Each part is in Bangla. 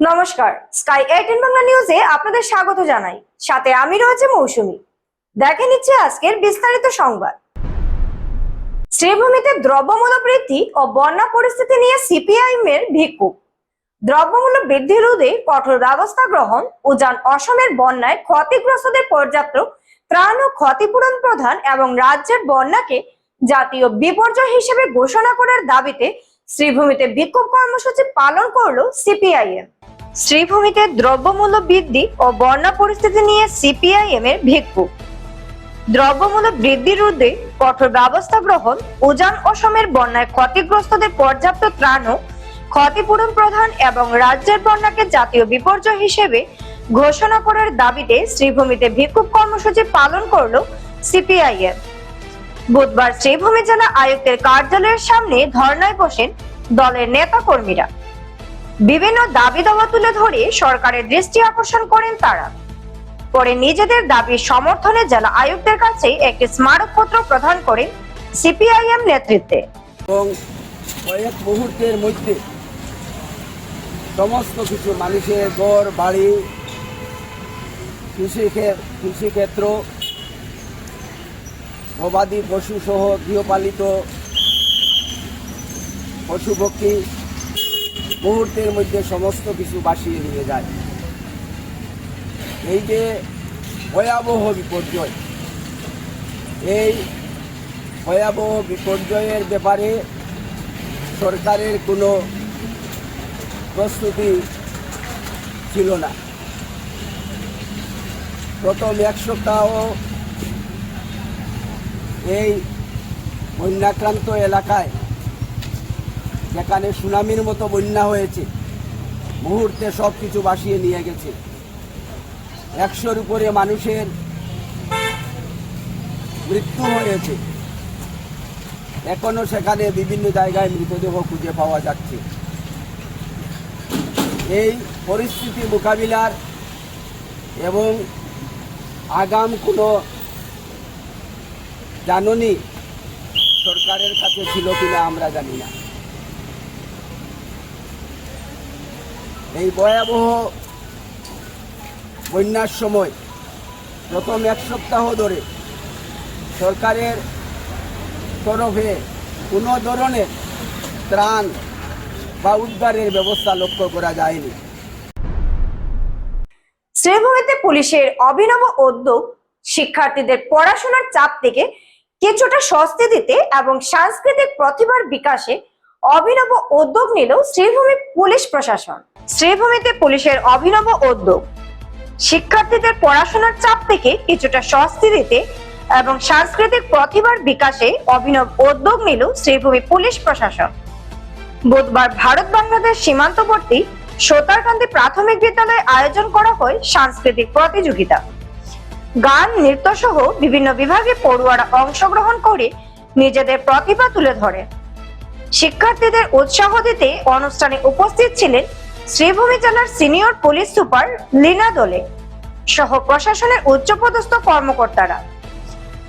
নমস্কার, স্কাই 18 বাংলা নিউজে আপনাদের স্বাগত জানাই। সাথে আমি রয়েছে মৌসুমী। দেখে নিচ্ছে আজকের বিস্তারিত সংবাদ। শ্রীভূমিতে দ্রব্যমূল্য বৃদ্ধি ও বন্যা পরিস্থিতি নিয়ে সিপিআইএম এর বিক্ষোভ। দ্রব্যমূল্য বৃদ্ধি রোধে কঠোর ব্যবস্থা গ্রহণ, উজান অসমের বন্যায় ক্ষতিগ্রস্তদের পর্যাপ্ত ত্রাণ ও ক্ষতিপূরণ প্রদান এবং রাজ্যের বন্যাকে জাতীয় বিপর্যয় হিসেবে ঘোষণা করার দাবিতে শ্রীভূমিতে বিক্ষোভ কর্মসূচি পালন করলো সিপিআইএম। শ্রীভূমিতে দ্রব্যমূল্য বৃদ্ধি ও বন্যা পরিস্থিতি নিয়ে সিপিআইএম এর বিক্ষোভ। দ্রব্যমূল্য বৃদ্ধি রোধে কঠোর ব্যবস্থা গ্রহণ, উজান অসমের বন্যায় ক্ষতিগ্রস্তদের পর্যাপ্ত ত্রাণ ও ক্ষতিপূরণ প্রদান এবং রাজ্যের বন্যাকে জাতীয় বিপর্যয় হিসেবে ঘোষণা করার দাবিতে শ্রীভূমিতে বিক্ষোভ কর্মসূচি পালন করলো সিপিআইএম। বুধবার শ্রীভূমি জেলা আয়ুক্তের কার্যালয়ের সামনে ধর্নায় বসেন দলের নেতা কর্মীরা। বিভিন্ন দাবি দাওয়া তুলে ধরে সরকারের দৃষ্টি আকর্ষণ করেন তারা। পরে নিজেদের দাবির সমর্থনে জেলা আয়ুক্তের কাছে একটি স্মারকপত্র প্রদান করেন সিপিআইএম নেতৃত্বে। এবং কয়েক মুহূর্তের মধ্যে সমস্ত কিছু মানুষের ঘর বাড়ি, কৃষিক্ষেত্র, গবাদি পশু সহ গৃহপালিত পশুপক্ষী মুহূর্তের মধ্যে সমস্ত কিছু ভাসিয়ে নিয়ে যায়। এই যে ভয়াবহ বিপর্যয়, এই ভয়াবহ বিপর্যয়ের ব্যাপারে সরকারের কোনো প্রস্তুতি ছিল না। প্রথম এক সপ্তাহ এই বন্যাক্রান্ত এলাকায়, যেখানে সুনামির মতো বন্যা হয়েছে, মুহূর্তে সব কিছু ভাসিয়ে নিয়ে গেছে। 100-র উপরে মানুষের মৃত্যু হয়েছে। এখনো সেখানে বিভিন্ন জায়গায় মৃতদেহ খুঁজে পাওয়া যাচ্ছে। এই পরিস্থিতি মোকাবিলার এবং আগাম কোনো জাননি সরকারের কাছে ছিল কিনা আমরা জানি না। এই ভয়াবহ বন্যার সময় প্রথম এক সপ্তাহ ধরে সরকারের তরফে কোনো ধরনের ত্রাণ বা উদ্ধারের ব্যবস্থা লক্ষ্য করা যায়নি। শ্রীভূমিতে পুলিশের অভিনব উদ্যোগ শিক্ষার্থীদের পড়াশোনার চাপ থেকে কিছুটা স্বস্তি দিতে এবং সাংস্কৃতিক প্রতিভার বিকাশে অভিনব উদ্যোগ নিল শ্রীভূমি পুলিশ প্রশাসন। শ্রীভূমিতে পুলিশের অভিনব উদ্যোগ শিক্ষার্থীদের পড়াশোনার চাপ থেকে কিছুটা স্বস্তি দিতে এবং সাংস্কৃতিক প্রতিভার বিকাশে অভিনব উদ্যোগ নিল শ্রীভূমি পুলিশ প্রশাসন। বুধবার ভারত বাংলাদেশ সীমান্তবর্তী সোতারকান্দি প্রাথমিক বিদ্যালয়ে আয়োজন করা হয় সাংস্কৃতিক প্রতিযোগিতা। গান, নৃত্য সহ বিভিন্ন বিভাগে পড়ুয়ারা অংশগ্রহণ করে নিজেদের প্রতিভা তুলে ধরে। শিক্ষার্থীদের উৎসাহ দিতে অনুষ্ঠানে উপস্থিত ছিলেন শ্রীভূমি জেলার সিনিয়র পুলিশ সুপার লীনা দোলে সহ প্রশাসনের উচ্চপদস্থ কর্মকর্তারা।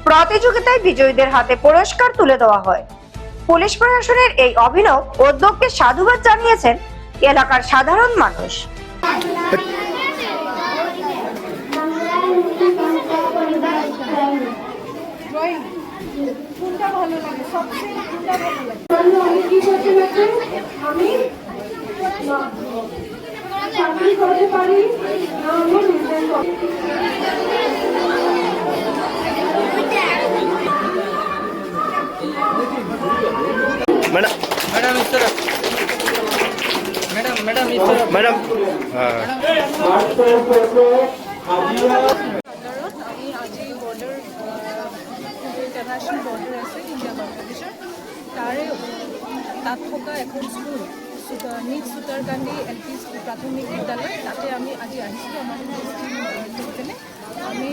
প্রতিযোগিতায় বিজয়ীদের হাতে পুরস্কার তুলে দেওয়া হয়। পুলিশ প্রশাসনের এই অভিনব উদ্যোগকে সাধুবাদ জানিয়েছেন এলাকার সাধারণ মানুষ। ম্যাডাম আমি আজি বৰ্ডাৰ ইণ্টাৰনেশ্যনেল বৰ্ডাৰ আছে ইণ্ডিয়া বাংলাদেশৰ, তাৰে তাত থকা এখন স্কুল নিজ সুতাৰকান্দি LP প্ৰাথমিক বিদ্যালয়, তাতে আমি আজি আহিছিলোঁ। আমাৰ কেনে আমি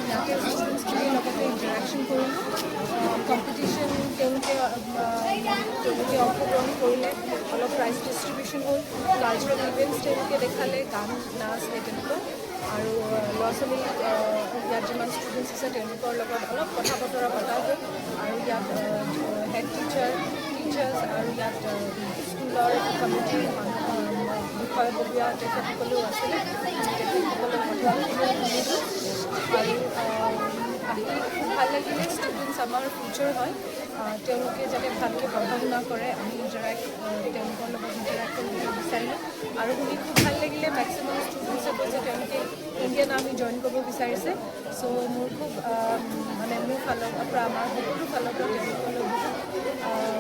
ইয়াতে ষ্টুডেণ্টছখিনিৰ লগতে ইণ্টাৰেকশ্যন কৰিলোঁ। কম্পিটিশ্যন তেওঁলোকে অংশগ্ৰহণ কৰিলে, অলপ প্ৰাইজ ডিষ্ট্ৰিবিউশ্যন হ'ল, কালচাৰেল ইভেণ্টছ তেওঁলোকে দেখালে, গান, নাচ সেই তেনেকুৱা। আৰু ল'ৰা ছোৱালী ইয়াত যিমান ষ্টুডেণ্টছ আছে তেওঁলোকৰ লগত অলপ কথা বতৰা পতা হ'ল। আৰু ইয়াত হেড টিচাৰ্ছ আৰু ইয়াত স্কুলৰ কমিটিৰ বিষয়ববীয়া তেখেতসকলেও আছিলে তেখেতসকলৰ কথাসমূহ শুনিলোঁ আৰু আহি খুব ভাল লাগিলে ষ্টুডেণ্টছ আমাৰ ফিউচাৰ হয় তেওঁলোকে যাতে ভালকৈ পঢ়া শুনা কৰে আমি তেওঁলোকৰ লগত ইণ্টাৰেক্ট কৰিব বিচাৰিলোঁ আৰু শুনি খুব ভাল লাগিলে মেক্সিমাম ষ্টুডেণ্টছে কৈছে তেওঁলোকে ইণ্ডিয়ান আৰ্মি জইন কৰিব বিচাৰিছে চ' মোৰ খুব মানে মোৰ ফালৰ পৰা আমাৰ সকলো ফালৰ পৰা তেওঁলোকলৈ বহুত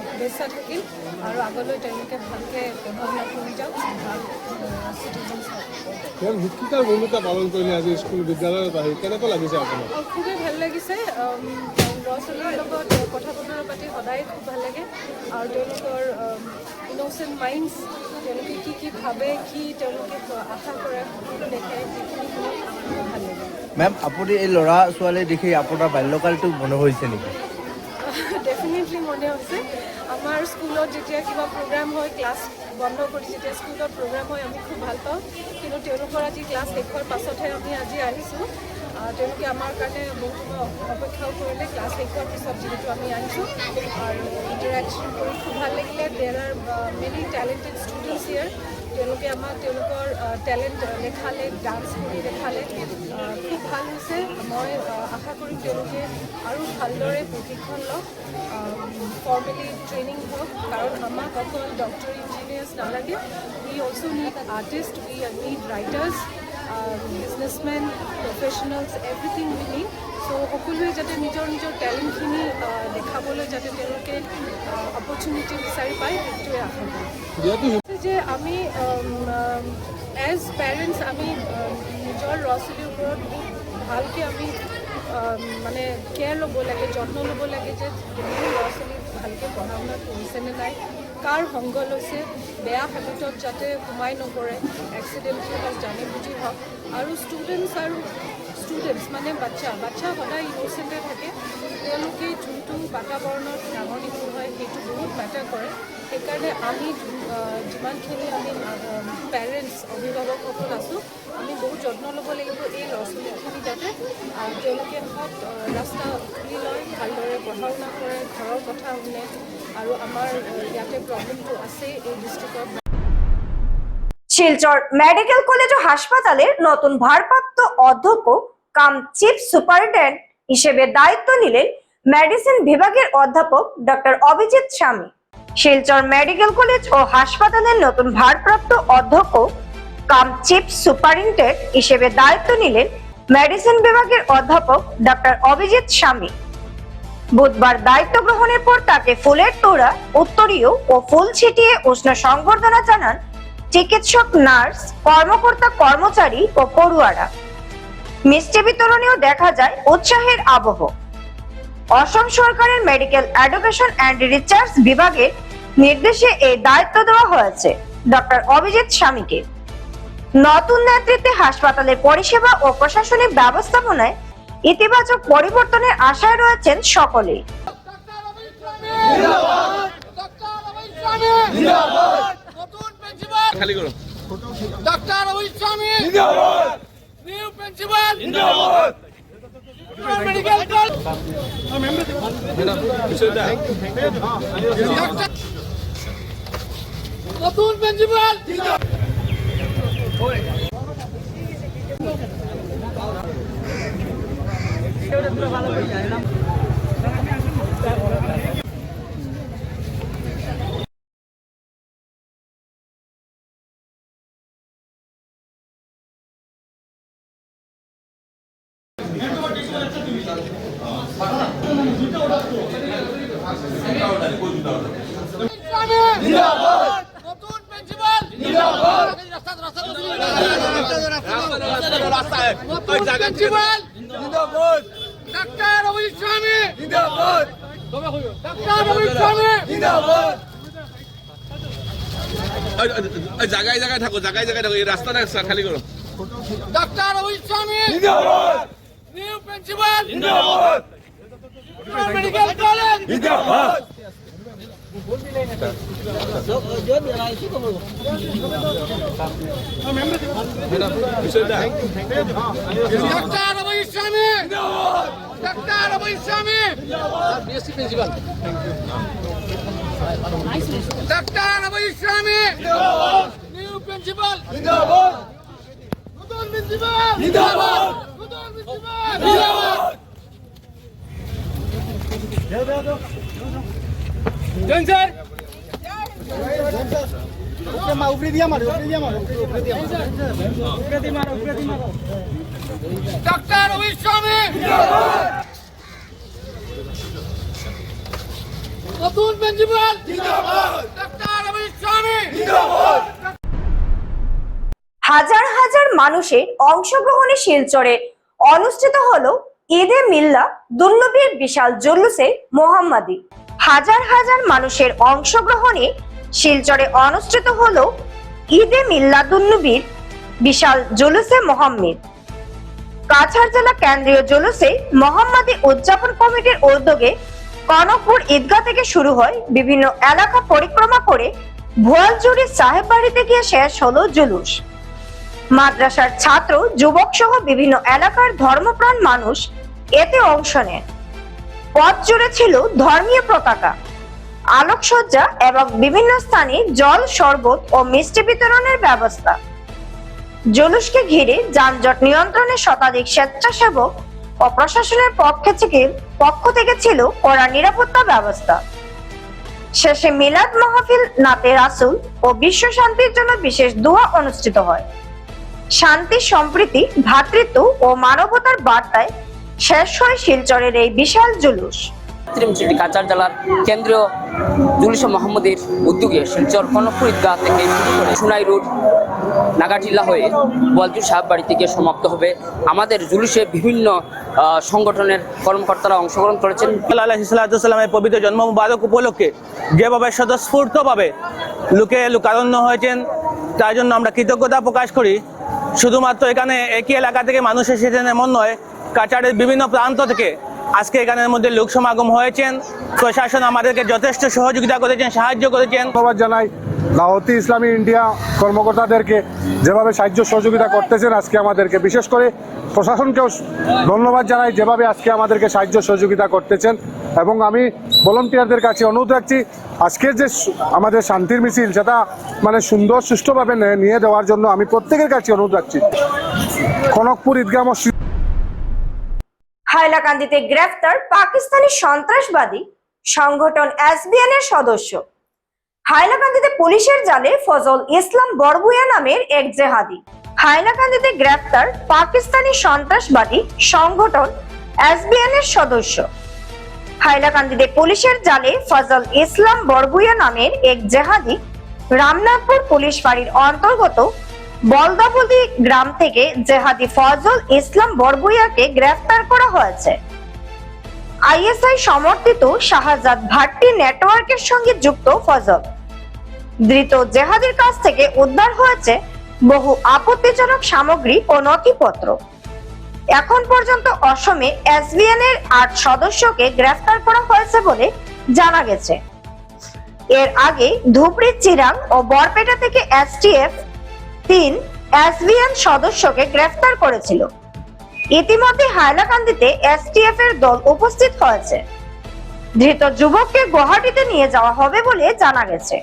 শুভেচ্ছা থাকিল আৰু আগলৈ তেওঁলোকে ভালকৈ পঢ়া শুনা কৰি যাওক ভাল চিটিজেন্স হওক শিক্ষিকাৰ ভূমিকা পালন কৰিলে আজি স্কুল বিদ্যালয়ত আহি কেনেকুৱা লাগিছে আপোনাৰ খুবেই ভাল লাগিছে ল'ৰা ছোৱালীৰ লগত কথা বতৰা পাতি সদায় খুব ভাল লাগে আৰু তেওঁলোকৰ ইন'চেণ্ট মাইণ্ডছ তেওঁলোকে কি ভাবে কি তেওঁলোকে আশা কৰে সকলো দেখে সেইখিনি শুনি খুব ভাল লাগে মেম আপুনি এই ল'ৰা ছোৱালী দেখি আপোনাৰ বাল্যকালটো মনে হৈছে নেকি ডেফিনেটলি মনে হৈছে আমাৰ স্কুলত যেতিয়া কিবা প্ৰগ্ৰাম হয় ক্লাছ বন্ধ কৰি যেতিয়া স্কুলত প্ৰগ্ৰাম হয় আমি খুব ভাল পাওঁ কিন্তু তেওঁলোকৰ আজি ক্লাছ শেষৰ পাছতহে আমি আজি আহিছোঁ তেওঁলোকে আমাৰ কাৰণে বহুত সময় অপেক্ষাও কৰিলে ক্লাছ শেষ হোৱাৰ পিছত যিহেতু আমি আহিছোঁ আৰু ইণ্টাৰেকশ্যন কৰি খুব ভাল লাগিলে দেৰ আৰ মেনি টেলেণ্টেড ষ্টুডেণ্টছ হিয়াৰ তেওঁলোকে আমাক তেওঁলোকৰ টেলেণ্ট দেখালে ডান্স কৰি দেখালে খুব ভাল হৈছে মই আশা কৰিম তেওঁলোকে আৰু ভালদৰে প্ৰশিক্ষণ লওক ফৰ্মেলি ট্ৰেইনিং হওক কাৰণ আমাক অকল ডক্টৰ ইঞ্জিনিয়াৰ্ছ নালাগে we also' need artist we need writers businessmen professionals everything we need so' সকলোৱে যাতে নিজৰ টেলেণ্টখিনি দেখাবলৈ যাতে তেওঁলোকে অপৰচুনিটি বিচাৰি পায় সেইটোৱে আশা কৰোঁ যে আমি এজ পেৰেণ্টছ আমি নিজৰ ল'ৰা ছোৱালীৰ ওপৰত বহুত ভালকৈ আমি মানে কেয়াৰ ল'ব লাগে যত্ন ল'ব লাগে যে মোৰ ল'ৰা ছোৱালী ভালকৈ পঢ়া শুনা কৰিছেনে নাই কাৰ সংগ লৈছে বেয়া হেবিটত যাতে সোমাই নপৰে এক্সিডেণ্টলি হওক জানি বুজি হওক আৰু ষ্টুডেণ্টছ মানে বাচ্চা সদায় ইন'চেণ্টে থাকে তেওঁলোকে যোনটো বাতাবৰণত ডাঙৰ দীঘল হয় সেইটো বহুত মেটাৰ কৰে সেইকাৰণে আমি যিমানখিনি আমি পেৰেণ্টছ অভিভাৱকসকল আছোঁ আমি বহুত যত্ন ল'ব লাগিব এই ল'ৰা ছোৱালীখিনি যাতে তেওঁলোকে সৎ ৰাস্তা খুলি লয় ভালদৰে পঢ়া শুনা কৰে ঘৰৰ কথা শুনে আৰু আমাৰ ইয়াতে প্ৰব্লেমটো আছে এই ডিষ্ট্ৰিক্টত শিলচর মেডিকেল কলেজ ও হাসপাতালের নতুন ভারপ্রাপ্ত অধ্যক্ষ কাম চিফ সুপারিনটেন্ডেন্ট হিসেবে দায়িত্ব নিলেন মেডিসিন বিভাগের অধ্যাপক ডক্টর অভিজিৎ স্বামী। শিলচর মেডিকেল কলেজ ও হাসপাতালের নতুন ভারপ্রাপ্ত অধ্যক্ষ কাম চিফ সুপারিনটেন্ডেন্ট হিসেবে দায়িত্ব নিলেন মেডিসিন বিভাগের অধ্যাপক ডক্টর অভিজিৎ স্বামী। বুধবার দায়িত্ব গ্রহণের পর তাকে ফুলের তোড়া উত্তরীয় ও ফুল ছিটিয়ে উষ্ণ সংবর্ধনা জানান চিকিৎসক, নার্স, কর্মকর্তা, কর্মচারী ও পড়ুয়ারা। মিষ্টি বিতরণেও দেখা যায় উৎসাহের আবহ। অসম সরকারের মেডিকেল এডুকেশন অ্যান্ড রিসার্চ বিভাগের নির্দেশে এই দায়িত্ব দেওয়া হয়েছে ডক্টর অভিজিৎ স্বামীকে। নতুন নেতৃত্বে হাসপাতালের পরিষেবা ও প্রশাসনিক ব্যবস্থাপনায় ইতিবাচক পরিবর্তনের আশায় রয়েছেন সকলেই। খালি করুন ডক্টর অভিজিৎ স্বামী জিন্দাবাদ নিউ প্রিন্সিপাল জিন্দাবাদ মেডিকেল কলেজ নতুন প্রিন্সিপাল জিন্দাবাদ নতুন প্রিন্সিপাল জিন্দাবাদ প্রিন্সিপাল জিন্দাবাদ ডক্টর অভিজিৎ স্বামী জিন্দাবাদ ডক্টর অভিজিৎ স্বামী জিন্দাবাদ জায়গায় জায়গায় থাকো এই রাস্তাটা খালি করো ডক্টর অভিজিৎ স্বামী জিন্দাবাদ নিউ প্রিন্সিপাল জিন্দাবাদ মেডিকেল কলেজ জিন্দাবাদ ডক্টর অভিজিৎ স্বামী ডক্টর অভিজিৎ স্বামী বিএসসি প্রিন্সিপাল ডক্টর অভিজিৎ স্বামী নিউ প্রিন্সিপাল জিন্দাবাদ নতুন প্রিন্সিপাল জিন্দাবাদ নতুন প্রিন্সিপাল জিন্দাবাদ জয় স্যার ডক্টর রবীন্দ্র স্বামী নতুন প্রিন্সিপাল জিন্দাবাদ ডক্টর রবীন্দ্র স্বামী জিন্দাবাদ। হাজার হাজার মানুষের অংশগ্রহণে শিলচরে অনুষ্ঠিত হলো ঈদে মিল্লা দুন্নবীর বিশাল জুলুসে মোহাম্মদী। হাজার হাজার মানুষের অংশগ্রহণে শিলচরে অনুষ্ঠিত হলো ঈদে মিল্লাদুন্নবীর বিশাল জুলুসে মোহাম্মদ। কাছাড় জেলা কেন্দ্রীয় জুলুসে মোহাম্মদী উদযাপন কমিটির উদ্যোগে কনকপুর ঈদগাহ থেকে শুরু হয়, বিভিন্ন এলাকা পরিক্রমা করে ভোয়ালজুড়ি সাহেব বাড়িতে গিয়ে শেষ হলো জুলুস। মাদ্রাসার ছাত্র, যুবক সহ বিভিন্ন এলাকার ধর্মপ্রাণ মানুষ এতে অংশ নেন। পথ জুড়ে ছিল ধর্মীয় পতাকা, আলোকসজ্জা এবং বিভিন্ন স্থানে জল, শরবত ও মিষ্টি বিতরণের ব্যবস্থা। জুলুসকে ঘিরে যানজট নিয়ন্ত্রণে শতাধিক স্বেচ্ছাসেবক ও প্রশাসনের পক্ষ থেকে ছিল কড়া নিরাপত্তা ব্যবস্থা। শেষে মিলাদ মাহফিল, নাতে রাসূল ও বিশ্ব শান্তির জন্য বিশেষ দোয়া অনুষ্ঠিত হয়। শান্তি, সম্প্রীতি, ভ্রাতৃত্ব ও মানবতার বার্তায় শেষ হয় শিলচরের এই বিশাল জুলুস। কাছাড় জেলার কেন্দ্রীয় জুলুসে মোহাম্মদের উদ্যোগে শিলচর কনকপুর ঈদগাহ থেকে শুরু করে সোনাই রোড, নাগাটিলা হয়ে বোয়ালজুড়ি সাহেব বাড়ি থেকে সমাপ্ত হবে। আমাদের জুলুসে বিভিন্ন সংগঠনের কর্মকর্তারা অংশগ্রহণ করেছেন। আলাইহিসসালামের পবিত্র জন্ম মুবারক উপলক্ষে যেভাবে স্বতঃস্ফূর্তভাবে লোকে লোকারণ্য হয়েছেন, তার জন্য আমরা কৃতজ্ঞতা প্রকাশ করি। শুধুমাত্র এখানে একই এলাকা থেকে মানুষ এসেছেন এমন নয়, কাছাড়ের বিভিন্ন প্রান্ত থেকে আজকে এখানের মধ্যে লোক সমাগম হয়েছেন। প্রশাসন আমাদেরকে যথেষ্ট সহযোগিতা করেছেন, সাহায্য করেছেন। ধন্যবাদ জানাই দাওয়াতি ইসলামী ইন্ডিয়া কর্মকর্তাদেরকে, যেভাবে সাহায্য সহযোগিতা করতেছেন আজকে আমাদেরকে। বিশেষ করে প্রশাসনকেও ধন্যবাদ জানাই, যেভাবে আজকে আমাদেরকে সাহায্য সহযোগিতা করতেছেন। এবং আমি ভলান্টিয়ারদের কাছে অনুরোধ রাখছি, আজকের যে আমাদের শান্তির মিছিল, সেটা মানে সুন্দর সুষ্ঠুভাবে নিয়ে দেওয়ার জন্য আমি প্রত্যেকের কাছে অনুরোধ রাখছি। কনকপুর ঈদগাহ মসজিদ। হাইলাকান্দিতে গ্রেফতার পাকিস্তানি সন্ত্রাসবাদী সংগঠন SBN এর সদস্য। হাইলাকান্দিতে পুলিশের জালে ফজল ইসলাম বরবুয়া নামের এক জেহাদি। হাইলাকান্দিতে গ্রেফতার পাকিস্তানি সন্ত্রাসবাদী সংগঠন SBN এর সদস্য। হাইলাকান্দিতে পুলিশের জালে ফজল ইসলাম বরবুয়া নামের এক জেহাদি রামনাথপুর পুলিশ ফাঁড়ির অন্তর্গত বলদাবদি গ্রাম থেকে জেহাদি ফজল ইসলাম বরবুয়াকে গ্রেফতার করা হয়েছে। ISI সমর্থিত শাহজাদ ভাট্টি নেটওয়ার্কের সঙ্গে যুক্ত ফজল। ধৃত জেহাদির কাছ থেকে উদ্ধার হয়েছে বহু আপত্তিজনক সামগ্রী ও নথিপত্র। এখন পর্যন্ত অসমে SBN এর 8 সদস্যকে গ্রেফতার করা হয়েছে বলে জানা গেছে। এর আগে ধুবড়ি, চিরাং ও বরপেটা থেকে STF 3 SBN সদস্যকে গ্রেফতার করেছিল। ইতিমধ্যে হাইলাকান্দিতে STF এর দল উপস্থিত হয়েছে। ধৃত যুবককে গুয়াহাটিতে নিয়ে যাওয়া হবে বলে জানা গেছে।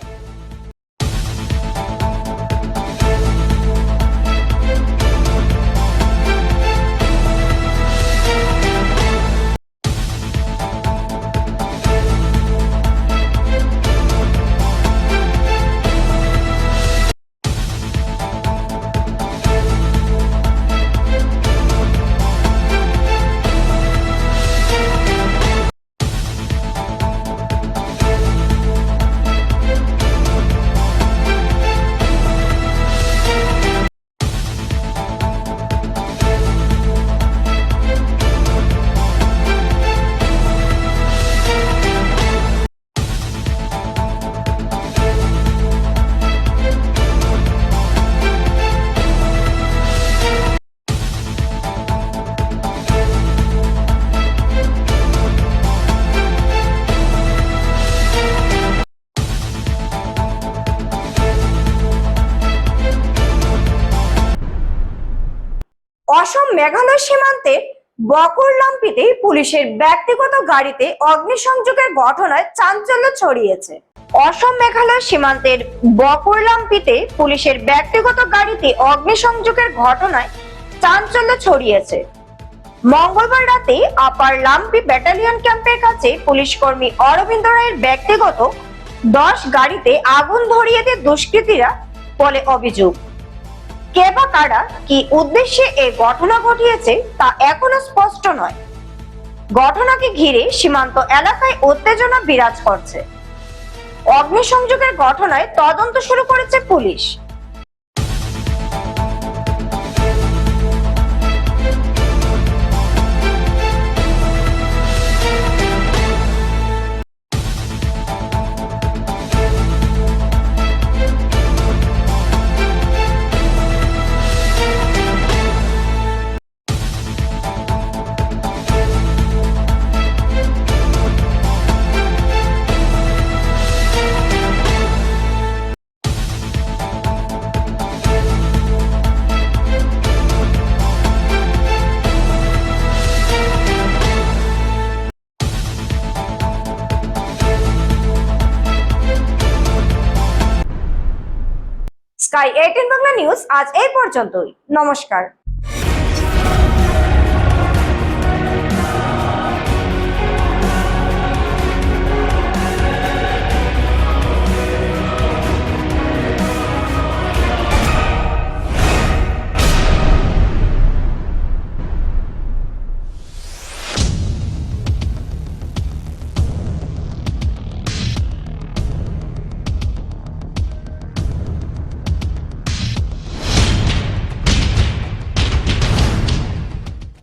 অসম মেঘালয় সীমান্তে বকরলাম্পিতে পুলিশের ব্যক্তিগত গাড়িতে অগ্নিসংযোগের ঘটনায় চাঞ্চল্য ছড়িয়েছে। অসম মেঘালয় সীমান্তের বকুরলামপিতে পুলিশের ব্যক্তিগত গাড়িতে অগ্নিসংযোগের ঘটনায় চাঞ্চল্য ছড়িয়েছে। মঙ্গলবার রাতে আপার লাম্পি ব্যাটালিয়ন ক্যাম্পের কাছে পুলিশ কর্মী অরবিন্দ রায়ের ব্যক্তিগত 10 গাড়িতে আগুন ধরিয়ে দেয় দুষ্কৃতীরা বলে অভিযোগ। কে বা কারা কি উদ্দেশ্যে এই ঘটনা ঘটিয়েছে তা এখনো স্পষ্ট নয়। ঘটনাকে ঘিরে সীমান্ত এলাকায় উত্তেজনা বিরাজ করছে। অগ্নিসংযোগের ঘটনায় তদন্ত শুরু করেছে পুলিশ। স্কাই 18 বাংলা নিউজ আজ এই পর্যন্তই। নমস্কার।